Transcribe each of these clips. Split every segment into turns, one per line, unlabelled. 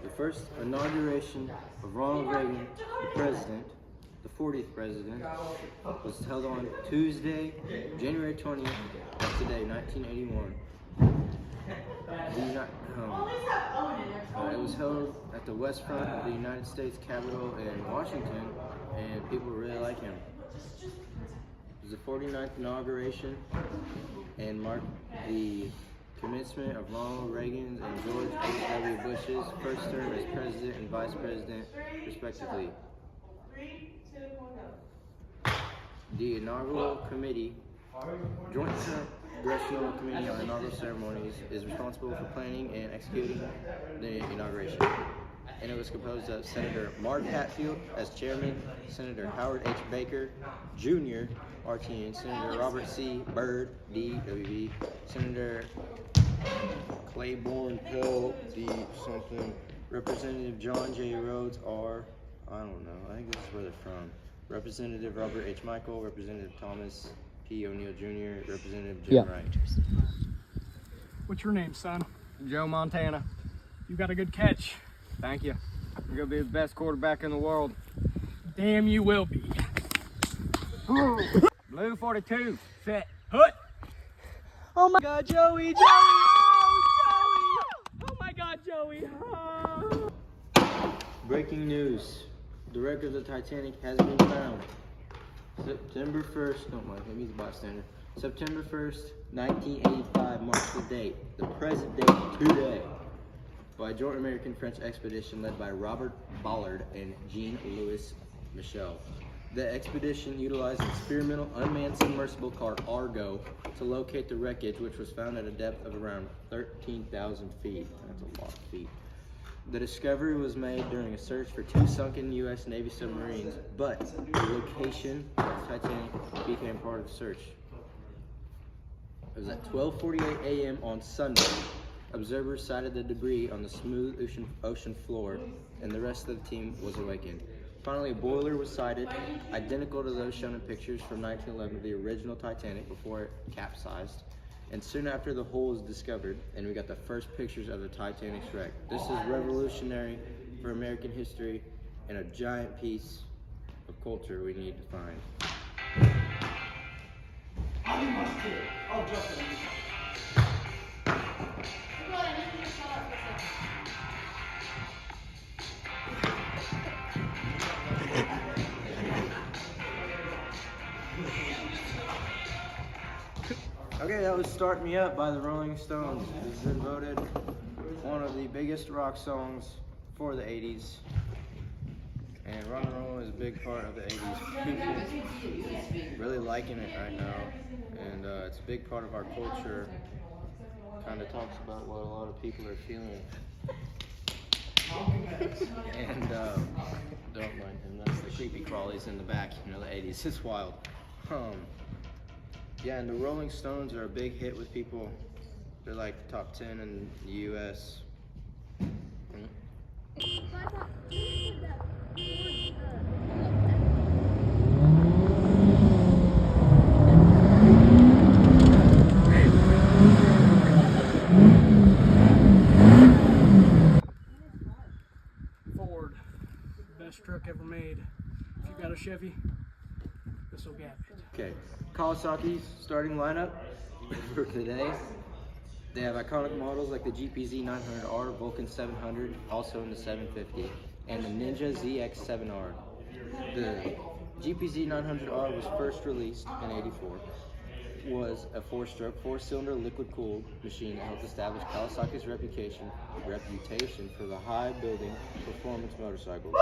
The first inauguration of Ronald Reagan, the president, the 40th president, was held on Tuesday, January 20th of today, 1981. It was held at the west front of the United States Capitol in Washington, and people really like him. It was the 49th inauguration and marked the commencement of Ronald Reagan's and George H.W. Bush's first term as president and vice president, respectively. The inaugural committee, Joint Congressional Committee on Inaugural Ceremonies, is responsible for planning and executing the inauguration. And it was composed of Senator Mark Hatfield as chairman, Senator Howard H. Baker, Jr., RTN, Senator Robert C. Byrd, D, WV, Senator Claiborne Pell, D something, Representative John J. Rhodes, R, I don't know, I think this is where they're from, Representative Robert H. Michael, Representative Thomas P. O'Neill Jr., Representative Jim Wright.
What's your name, son?
Joe Montana.
You got a good catch.
Thank you. You're gonna be the best quarterback in the world.
Damn, you will be.
Blue 42, set.
Hut! Oh my God, Joey! Oh, Joey! Oh my God, Joey! Oh.
Breaking news. The wreck of the Titanic has been found. September 1st, don't mind him, he's a bystander. September 1st, 1985 marks the date, the present date today, by a joint American-French expedition led by Robert Ballard and Jean-Louis Michel. The expedition utilized an experimental unmanned submersible called Argo to locate the wreckage, which was found at a depth of around 13,000 feet. That's a lot of feet. The discovery was made during a search for two sunken U.S. Navy submarines, but the location of Titanic became part of the search. It was at 12:48 a.m. on Sunday. Observers sighted the debris on the smooth ocean floor, and the rest of the team was awakened. Finally, a boiler was sighted, identical to those shown in pictures from 1911 of the original Titanic before it capsized. And soon after, the hull was discovered, and we got the first pictures of the Titanic's wreck. This is revolutionary for American history and a giant piece of culture we need to find. Okay, that was Start Me Up by the Rolling Stones. It's been voted one of the biggest rock songs for the 80s. And rock and roll is a big part of the 80s. People really liking it right now. And it's a big part of our culture. Kind of talks about what a lot of people are feeling. And don't mind him, that's the creepy crawlies in the back, you know, the 80s. It's wild. Yeah, and the Rolling Stones are a big hit with people. They're like top 10 in the US.
Ford, best truck ever made. If you got a Chevy, this will get it.
Okay, Kawasaki's starting lineup for today. They have iconic models like the GPZ 900R, Vulcan 700, also in the 750, and the Ninja ZX7R. The GPZ 900R was first released in '84. Was a four-stroke, four-cylinder liquid-cooled machine that helped establish Kawasaki's reputation for the high-building performance motorcycles.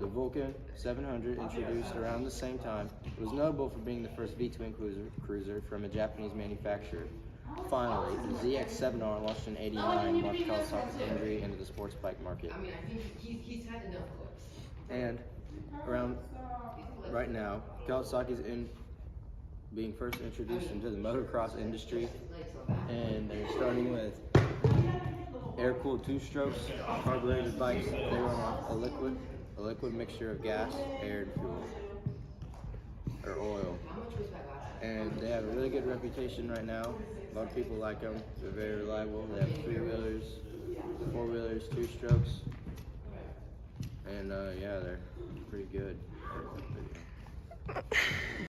The Vulcan 700, introduced around the same time, was notable for being the first V-twin cruiser from a Japanese manufacturer. Finally, the ZX7R, launched in '89, marked Kawasaki's entry into the sports bike market.
I mean, I think he's had enough clips.
And around right now, Kawasaki's being first introduced into the motocross industry, and they're starting with air-cooled two-strokes, carbureted bikes. They run off a liquid mixture of gas, air, and fuel, or oil. And they have a really good reputation right now. A lot of people like them. They're very reliable. They have three-wheelers, 4-wheelers, 2-strokes. And yeah, they're pretty good.